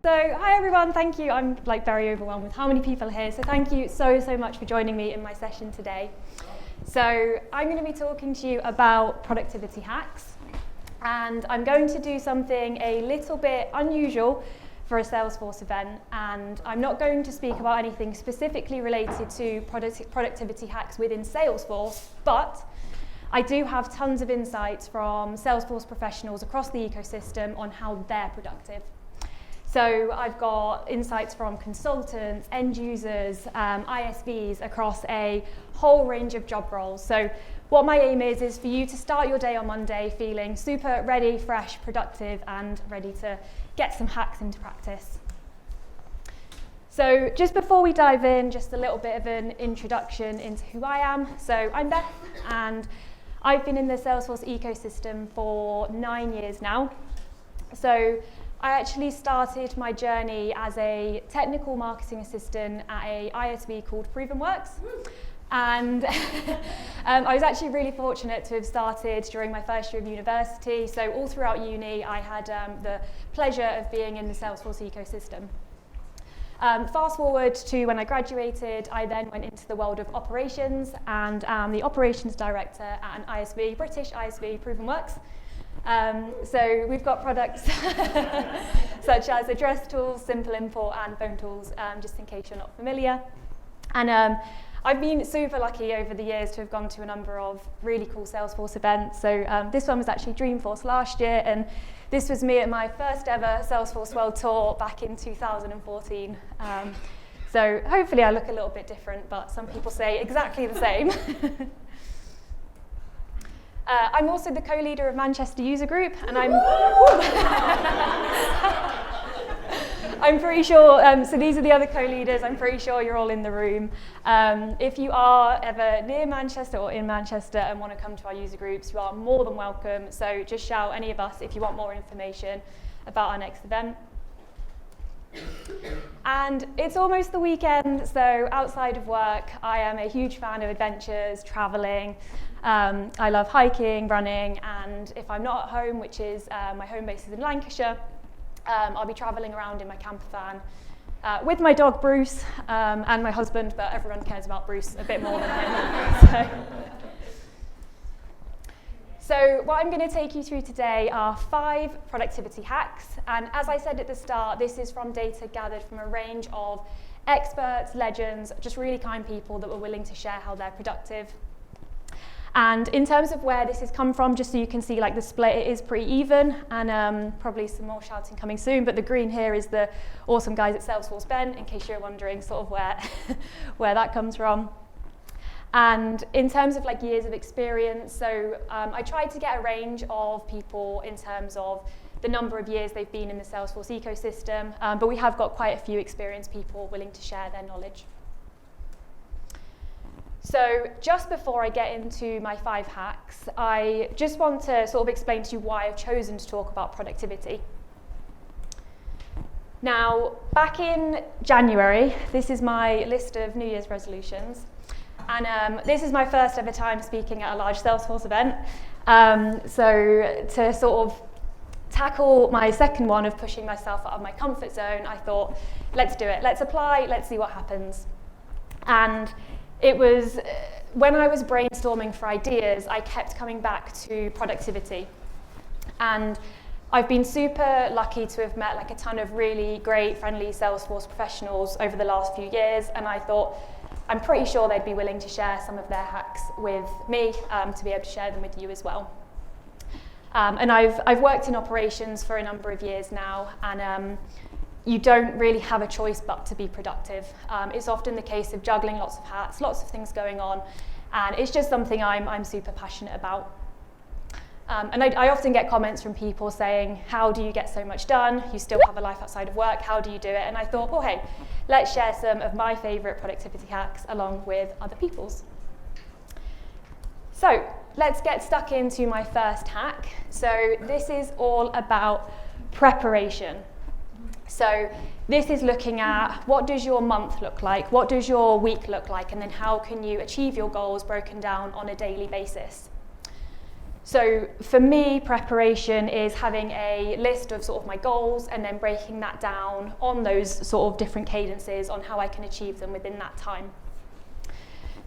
So, hi everyone, thank you. I'm very overwhelmed with how many people are here, so thank you so much for joining me in my session today. So, I'm going to be talking to you about productivity hacks, and I'm going to do something a little bit unusual for a Salesforce event, and I'm not going to speak about anything specifically related to productivity hacks within Salesforce, but I do have tons of insights from Salesforce professionals across the ecosystem on how they're productive. So I've got insights from consultants, end users, ISVs across a whole range of job roles. So what my aim is for you to start your day on Monday feeling super ready, fresh, productive, and ready to get some hacks into practice. So just before we dive in, just a little bit of an introduction into who I am. So I'm Beth, and I've been in the Salesforce ecosystem for 9 years now. So I actually started my journey as a technical marketing assistant at a ISV called ProvenWorks. And I was actually really fortunate to have started during my first year of university. So all throughout uni, I had the pleasure of being in the Salesforce ecosystem. Fast forward to when I graduated, I then went into the world of operations and am the operations director at an ISV, British ISV, ProvenWorks. So we've got products such as address tools, simple import, and phone tools, just in case you're not familiar. And I've been super lucky over the years to have gone to a number of really cool Salesforce events. So this one was actually Dreamforce last year, and this was me at my first ever Salesforce World Tour back in 2014. So hopefully I look a little bit different, but some people say exactly the same. I'm also the co-leader of Manchester User Group, and I'm pretty sure, so these are the other co-leaders, I'm pretty sure you're all in the room. If you are ever near Manchester or in Manchester and want to come to our user groups, you are more than welcome, so just shout any of us if you want more information about our next event. And it's almost the weekend, so outside of work, I am a huge fan of adventures, traveling. I love hiking, running, and if I'm not at home, which is my home base is in Lancashire, I'll be traveling around in my camper van with my dog Bruce and my husband, but everyone cares about Bruce a bit more than him. So what I'm going to take you through today are 5 productivity hacks, and as I said at the start, this is from data gathered from a range of experts, legends, just really kind people that were willing to share how they're productive. And in terms of where this has come from, just so you can see the split, it is pretty even, and probably some more shouting coming soon, but the green here is the awesome guys at Salesforce Ben, in case you're wondering sort of where that comes from. And in terms of years of experience, so I tried to get a range of people in terms of the number of years they've been in the Salesforce ecosystem, but we have got quite a few experienced people willing to share their knowledge. So just before I get into my 5 hacks, I just want to sort of explain to you why I've chosen to talk about productivity. Now, back in January, this is my list of New Year's resolutions. And this is my first ever time speaking at a large Salesforce event. So to sort of tackle my second one of pushing myself out of my comfort zone, I thought, let's do it. Let's apply, let's see what happens. And it was, when I was brainstorming for ideas, I kept coming back to productivity. And I've been super lucky to have met a ton of really great, friendly Salesforce professionals over the last few years, and I thought, I'm pretty sure they'd be willing to share some of their hacks with me to be able to share them with you as well. And I've worked in operations for a number of years now, and you don't really have a choice but to be productive. It's often the case of juggling lots of hats, lots of things going on, and it's just something I'm super passionate about. And I often get comments from people saying, how do you get so much done? You still have a life outside of work, how do you do it? And I thought, well, hey, let's share some of my favorite productivity hacks along with other people's. So let's get stuck into my first hack. So this is all about preparation. So this is looking at what does your month look like, what does your week look like, and then how can you achieve your goals broken down on a daily basis. So for me, preparation is having a list of sort of my goals and then breaking that down on those sort of different cadences on how I can achieve them within that time.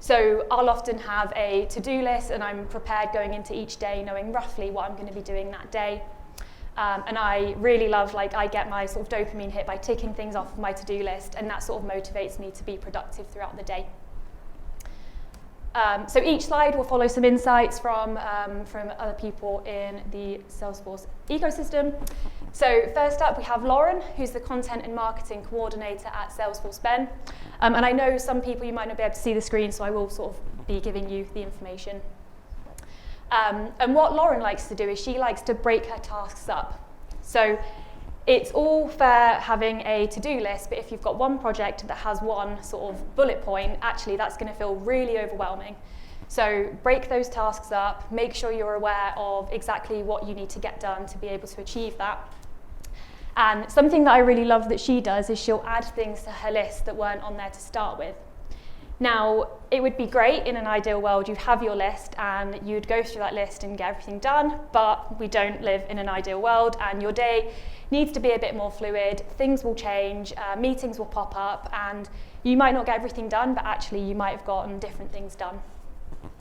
So I'll often have a to-do list and I'm prepared going into each day knowing roughly what I'm going to be doing that day. And I really love, I get my sort of dopamine hit by ticking things off of my to-do list, and that sort of motivates me to be productive throughout the day. So each slide will follow some insights from other people in the Salesforce ecosystem. So first up, we have Lauren, who's the content and marketing coordinator at Salesforce Ben. And I know some people, you might not be able to see the screen, so I will sort of be giving you the information. And what Lauren likes to do is she likes to break her tasks up. So it's all fair having a to-do list, but if you've got one project that has one sort of bullet point, actually that's going to feel really overwhelming. So break those tasks up, make sure you're aware of exactly what you need to get done to be able to achieve that. And something that I really love that she does is she'll add things to her list that weren't on there to start with. Now, it would be great in an ideal world, you'd have your list and you'd go through that list and get everything done, but we don't live in an ideal world and your day needs to be a bit more fluid, things will change, meetings will pop up, and you might not get everything done, but actually you might have gotten different things done.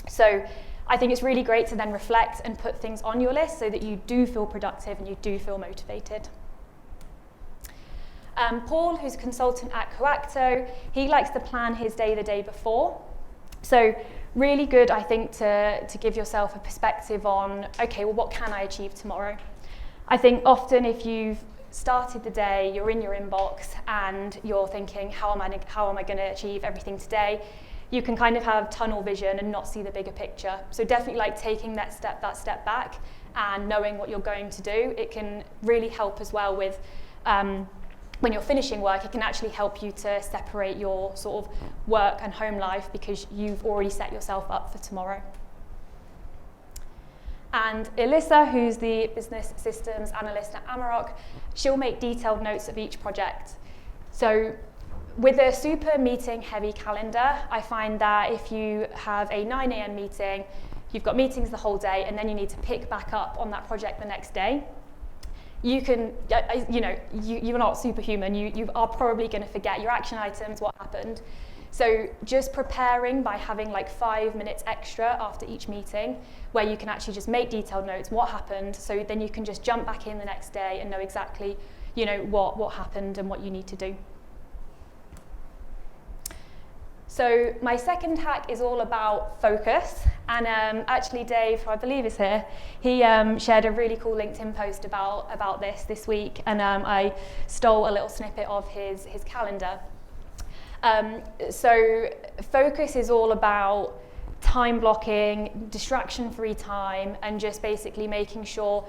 So I think it's really great to then reflect and put things on your list so that you do feel productive and you do feel motivated. Paul, who's a consultant at Coacto, he likes to plan his day the day before. So really good, I think, to give yourself a perspective on, okay, well, what can I achieve tomorrow? I think often if you've started the day, you're in your inbox and you're thinking, how am I going to achieve everything today? You can kind of have tunnel vision and not see the bigger picture. So definitely taking that step back and knowing what you're going to do. It can really help as well with when you're finishing work, it can actually help you to separate your sort of work and home life because you've already set yourself up for tomorrow. And Alyssa, who's the business systems analyst at Amarok, she'll make detailed notes of each project. So with a super meeting heavy calendar, I find that if you have a 9 a.m. meeting, you've got meetings the whole day, and then you need to pick back up on that project the next day, you can, you're not superhuman. You are probably going to forget your action items, what happened. So just preparing by having 5 minutes extra after each meeting, where you can actually just make detailed notes, what happened, so then you can just jump back in the next day and know exactly, what happened and what you need to do. So my second hack is all about focus, and actually Dave, who I believe is here, he shared a really cool LinkedIn post about this week, and I stole a little snippet of his calendar. So focus is all about time blocking, distraction-free time, and just basically making sure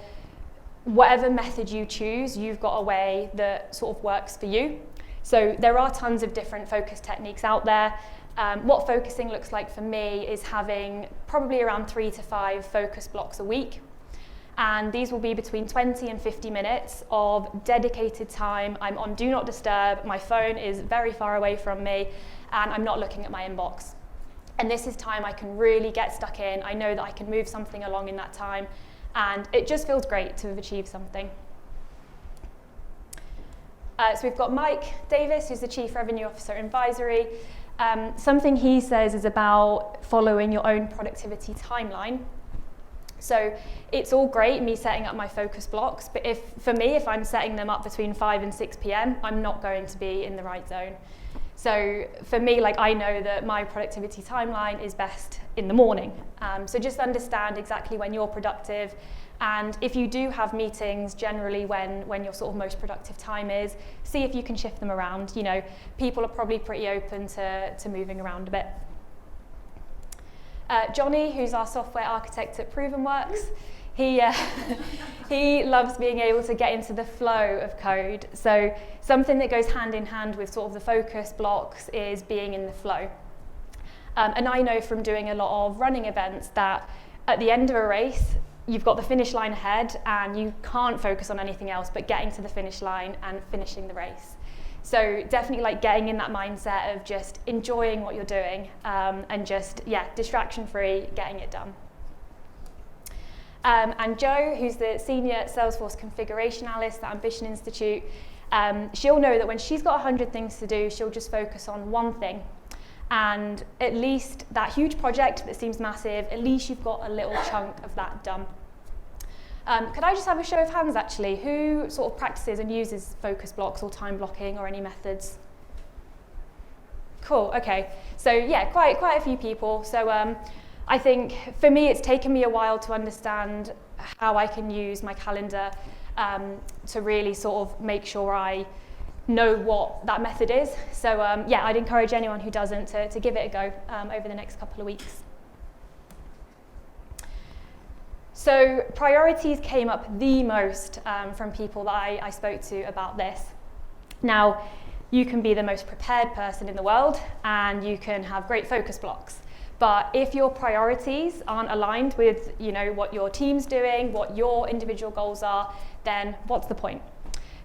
whatever method you choose, you've got a way that sort of works for you. So there are tons of different focus techniques out there. What focusing looks like for me is having probably around 3 to 5 focus blocks a week. And these will be between 20 and 50 minutes of dedicated time. I'm on Do Not Disturb, my phone is very far away from me, and I'm not looking at my inbox. And this is time I can really get stuck in. I know that I can move something along in that time, and it just feels great to have achieved something. So we've got Mike Davis, who's the Chief Revenue Officer Advisory. Something he says is about following your own productivity timeline. So it's all great, me setting up my focus blocks, but if I'm setting them up between 5 and 6 p.m., I'm not going to be in the right zone. So for me, I know that my productivity timeline is best in the morning. So just understand exactly when you're productive. And if you do have meetings, generally when your sort of most productive time is, see if you can shift them around. People are probably pretty open to moving around a bit. Johnny, who's our software architect at ProvenWorks, he loves being able to get into the flow of code. So something that goes hand in hand with sort of the focus blocks is being in the flow. And I know from doing a lot of running events that at the end of a race, you've got the finish line ahead and you can't focus on anything else but getting to the finish line and finishing the race. So definitely getting in that mindset of just enjoying what you're doing and just, distraction-free, getting it done. And Jo, who's the Senior Salesforce Configuration Analyst at Ambition Institute, she'll know that when she's got 100 things to do, she'll just focus on one thing. And at least that huge project that seems massive, at least you've got a little chunk of that done. Could I just have a show of hands, actually? Who sort of practices and uses focus blocks or time blocking or any methods? Cool, okay. So yeah, quite a few people. So I think for me, it's taken me a while to understand how I can use my calendar to really sort of make sure I know what that method is. So yeah, I'd encourage anyone who doesn't to give it a go over the next couple of weeks. So priorities came up the most from people that I spoke to about this. Now, you can be the most prepared person in the world and you can have great focus blocks. But if your priorities aren't aligned with, you know, what your team's doing, what your individual goals are, then what's the point?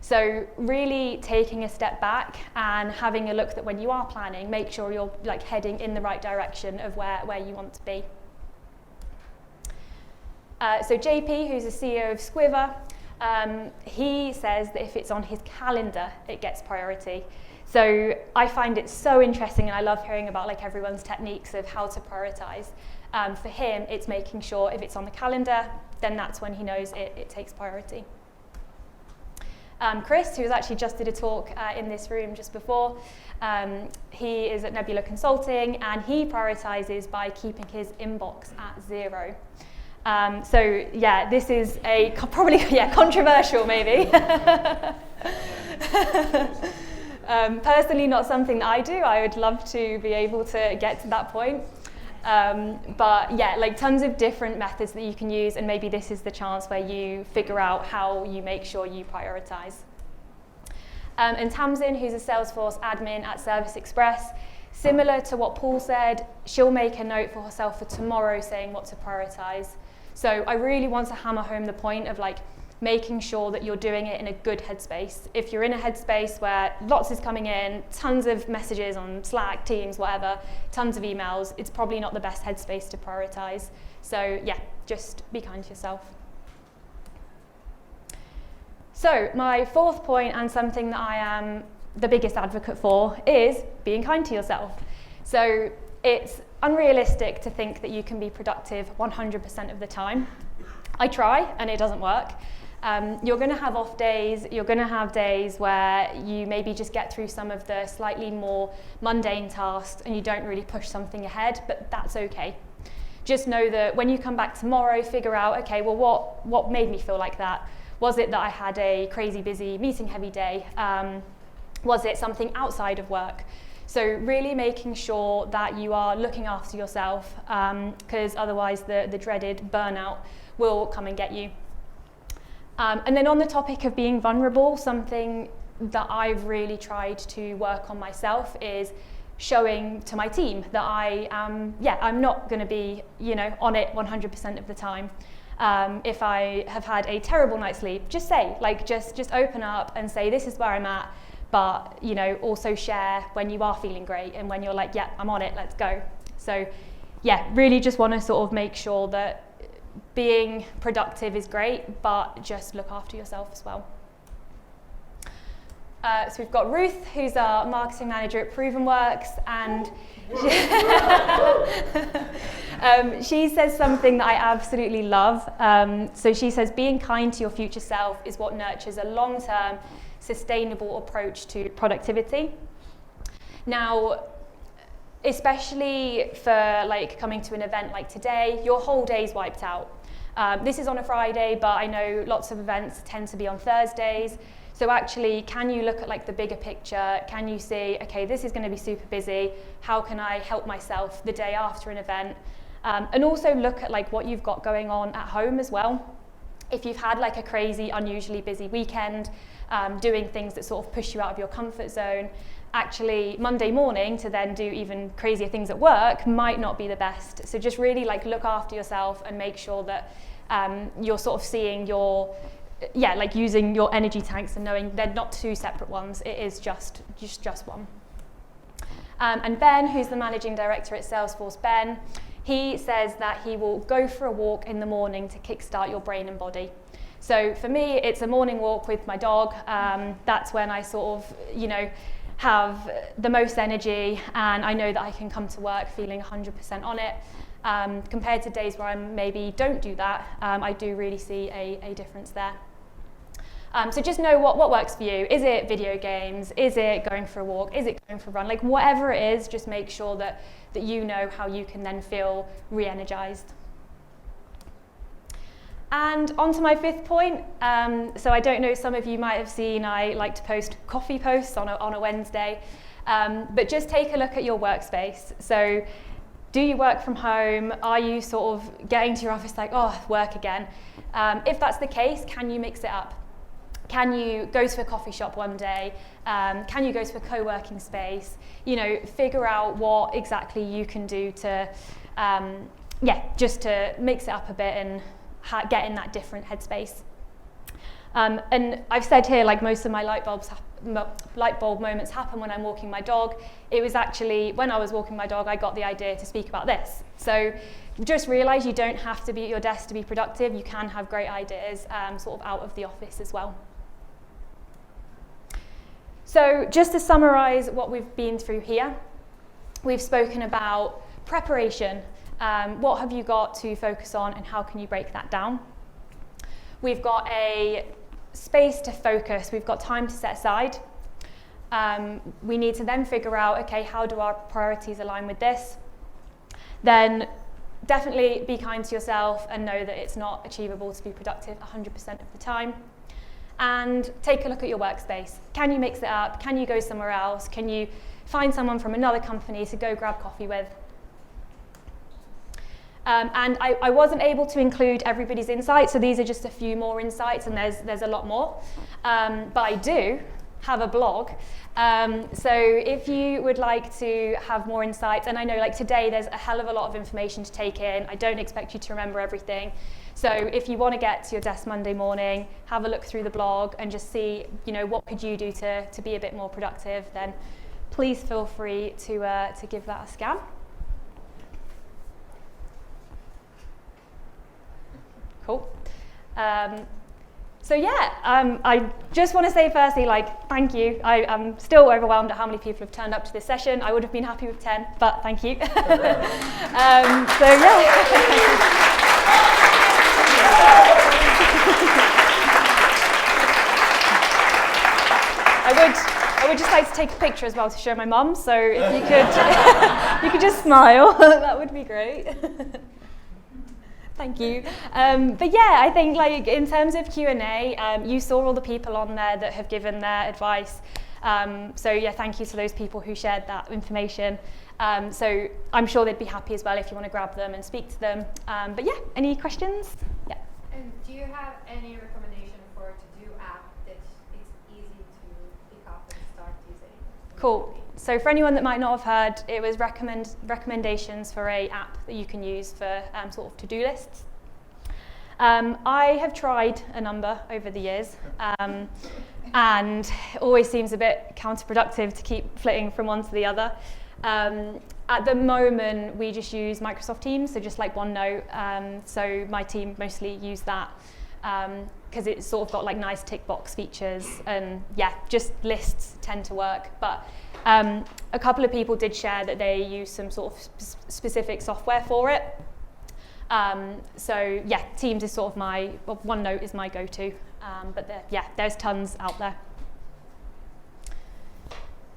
So really taking a step back and having a look that when you are planning, make sure you're like heading in the right direction of where you want to be. So JP, who's the CEO of Squiver, he says that if it's on his calendar, it gets priority. So I find it so interesting, and I love hearing about like everyone's techniques of how to prioritize. For him, it's making sure if it's on the calendar, then that's when he knows it takes priority. Chris, who's actually just did a talk in this room just before, he is at Nebula Consulting, and he prioritizes by keeping his inbox at 0. So yeah, this is a probably controversial maybe. Personally, not something that I do. I would love to be able to get to that point. But yeah, like tons of different methods that you can use, and maybe this is the chance where you figure out how you make sure you prioritize. And Tamsin, who's a Salesforce admin at Service Express, similar to what Paul said, she'll make a note for herself for tomorrow saying what to prioritize. So I really want to hammer home the point of like making sure that you're doing it in a good headspace. If you're in a headspace where lots is coming in, tons of messages on Slack, Teams, whatever, tons of emails, it's probably not the best headspace to prioritize. So yeah, just be kind to yourself. So my fourth point, and something that I am the biggest advocate for, is being kind to yourself. So it's unrealistic to think that you can be productive 100% of the time. I try, and it doesn't work. You're going to have off days. You're going to have days where you maybe just get through some of the slightly more mundane tasks and you don't really push something ahead, but that's okay. Just know that when you come back tomorrow, figure out, okay, well, what made me feel like that? Was it that I had a crazy busy meeting heavy day? Was it something outside of work? So really making sure that you are looking after yourself, because otherwise the dreaded burnout will come and get you. And then on the topic of being vulnerable, something that I've really tried to work on myself is showing to my team that I'm not going to be, on it 100% of the time. If I have had a terrible night's sleep, just say, just open up and say, this is where I'm at. But, also share when you are feeling great and when you're like, yeah, I'm on it, let's go. So, yeah, really just want to sort of make sure that being productive is great, but just look after yourself as well. So we've got Ruth, who's our marketing manager at Proven Works, and she says something that I absolutely love. So she says, being kind to your future self is what nurtures a long-term, sustainable approach to productivity. Now, especially for coming to an event like today, your whole day's wiped out. This is on a Friday, but I know lots of events tend to be on Thursdays. So actually, can you look at the bigger picture? Can you see, okay, this is going to be super busy. How can I help myself the day after an event? And also look at what you've got going on at home as well. If you've had a crazy, unusually busy weekend, doing things that sort of push you out of your comfort zone, actually Monday morning to then do even crazier things at work might not be the best. So just really look after yourself and make sure that you're sort of seeing your, using your energy tanks and knowing they're not two separate ones. It is just one. And Ben, who's the managing director at Salesforce, Ben, he says that he will go for a walk in the morning to kickstart your brain and body. So for me, it's a morning walk with my dog. That's when I sort of, have the most energy, and I know that I can come to work feeling 100% on it. Compared to days where I maybe don't do that, I do really see a difference there. So just know what works for you. Is it video games? Is it going for a walk? Is it going for a run? Like whatever it is, just make sure that you know how you can then feel re-energized. And on to my fifth point. So I don't know, some of you might have seen I like to post coffee posts on a Wednesday, but just take a look at your workspace. So do you work from home? Are you sort of getting to your office like, oh, work again? If that's the case, can you mix it up? Can you go to a coffee shop one day? Can you go to a co-working space? Figure out what exactly you can do to, just to mix it up a bit and get in that different headspace. And I've said here, like most of my light bulb moments happen when I'm walking my dog. It was actually when I was walking my dog, I got the idea to speak about this. So just realize you don't have to be at your desk to be productive. You can have great ideas sort of out of the office as well. So just to summarize what we've been through here, we've spoken about preparation. What have you got to focus on and how can you break that down? We've got a space to focus. We've got time to set aside. We need to then figure out, okay, how do our priorities align with this? Then definitely be kind to yourself and know that it's not achievable to be productive 100% of the time. And take a look at your workspace. Can you mix it up? Can you go somewhere else? Can you find someone from another company to go grab coffee with? And I wasn't able to include everybody's insights, so these are just a few more insights, and there's a lot more. But I do have a blog. So if you would like to have more insights, and I know like today there's a hell of a lot of information to take in. I don't expect you to remember everything. So if you want to get to your desk Monday morning, have a look through the blog and just see, what could you do to be a bit more productive, then please feel free to give that a scan. Cool. I just want to say firstly, thank you. I'm still overwhelmed at how many people have turned up to this session. I would have been happy with 10, but thank you. I would just like to take a picture as well to show my mum. So if you could, you could just smile. That would be great. Thank you. I think in terms of Q&A, you saw all the people on there that have given their advice. Thank you to those people who shared that information. So I'm sure they'd be happy as well if you want to grab them and speak to them. Any questions? Yeah. And do you have any recommendation for a to-do app that it's easy to pick up and start using? Cool. So for anyone that might not have heard, it was recommendations for an app that you can use for sort of to-do lists. I have tried a number over the years, and it always seems a bit counterproductive to keep flitting from one to the other. At the moment, we just use Microsoft Teams, so just like OneNote. So my team mostly use that because it's sort of got like nice tick box features, and just lists tend to work. But a couple of people did share that they use some sort of specific software for it. Teams is sort of OneNote is my go-to. There's tons out there.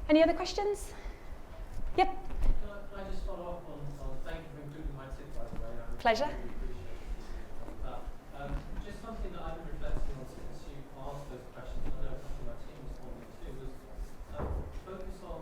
Any other questions? Yep. Can I just follow up on thank you for including my tip, by the way. Pleasure. Really appreciate that. Just something that I've been reflecting on since you asked those questions, I know a couple of my team responded to, was focus on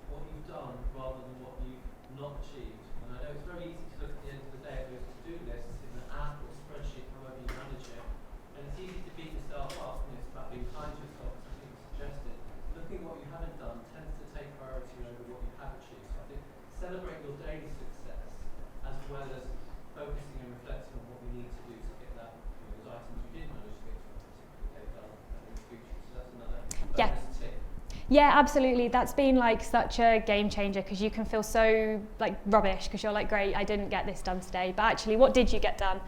what you've done rather than what you've not achieved. And I know it's very easy to look at the end of the day at those to-do lists in an app or spreadsheet, however you manage it. And it's easy to beat yourself up, and it's about being kind to yourself, as I think you suggested. Looking at what you haven't done tends to take priority over what you have achieved. So I think celebrate your daily success as well as focusing Yeah, absolutely. That's been like such a game changer, because you can feel so like rubbish because you're like, great, I didn't get this done today, but actually what did you get done?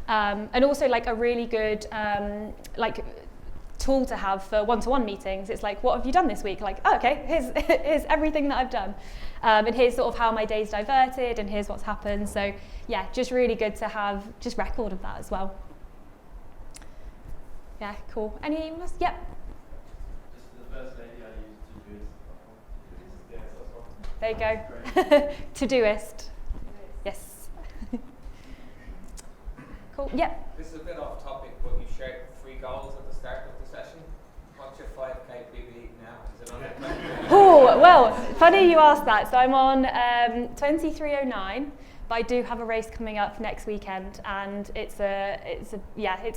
And also like a really good like tool to have for one-to-one meetings. It's like, what have you done this week? Like, oh, okay, here's everything that I've done. And here's sort of how my day's diverted, and here's what's happened. So yeah, just really good to have just record of that as well. Yeah, cool. Anyone else? Yep. Just the first lady I used Todoist. There you go. Todoist. Yes. Cool. Yep. This is a bit off topic, but you shared 3 goals at the start of the session. What's your 5K PB now? Is it on it? Oh, well, funny you asked that. So I'm on 2309, but I do have a race coming up next weekend, and it's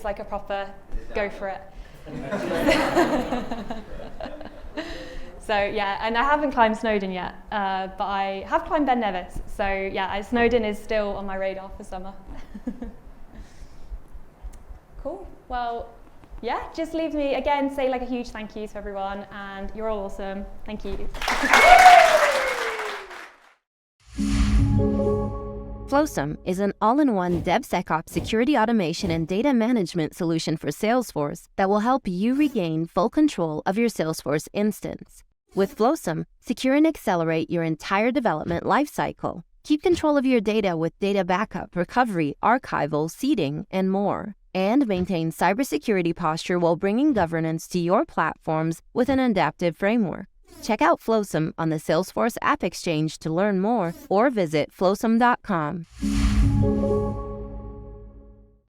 like a proper go for it. So yeah, and I haven't climbed Snowdon yet, but I have climbed Ben Nevis. So yeah, Snowdon is still on my radar for summer. Cool. Well, yeah, just leave me again, say like a huge thank you to everyone, and you're all awesome. Thank you. Flowsome is an all-in-one DevSecOps security automation and data management solution for Salesforce that will help you regain full control of your Salesforce instance. With Flowsome, secure and accelerate your entire development lifecycle. Keep control of your data with data backup, recovery, archival, seeding, and more. And maintain cybersecurity posture while bringing governance to your platforms with an adaptive framework. Check out Flowsome on the Salesforce App Exchange to learn more, or visit flowsome.com.